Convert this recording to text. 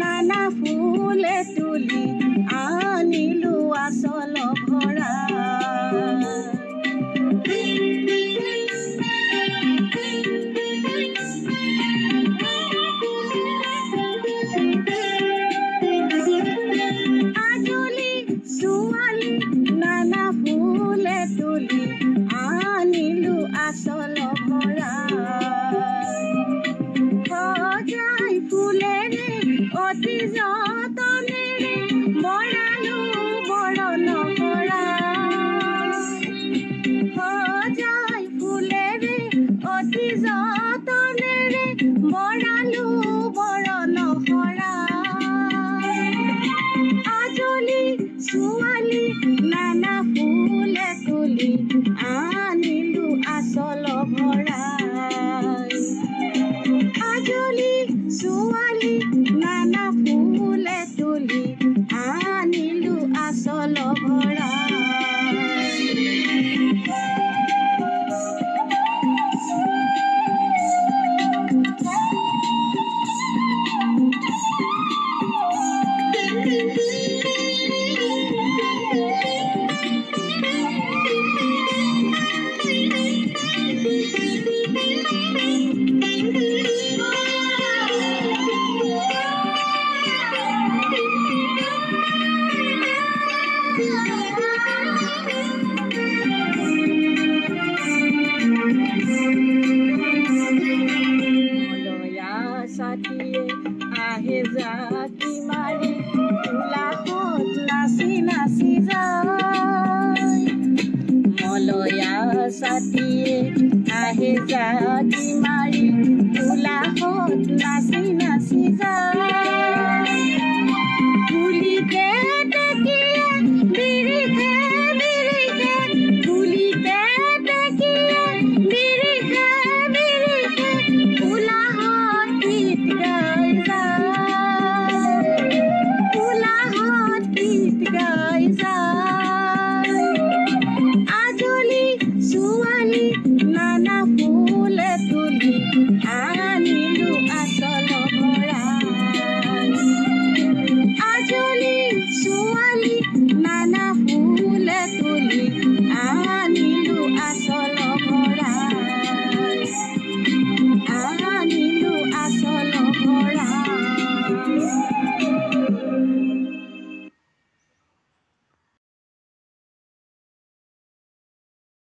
নানা ফুলে তুলি আনিলো আচল ভৰা আজলি ছোৱালী নানা ফুলে তুলি আনিলো আচল ভৰা সজাই ফুলেৰে অতি যতনেৰে বনালো বৰণ কৰা সজাই ফুলেৰে অতি যতনেৰে বনালো বৰণ কৰা আজলি ছোৱালী নানা ফুলে তুলি আনিলো আচল ভৰা আজলি ছোৱালী নানা ফুলে তুলি আনিলো আচল ভৰা সাথিয়ে আহে জাকি মাৰি তুলাকত নাচি নাচি যায় মলয়া সাথিয়ে আহে জাকি মাৰি তুলাকত নাচি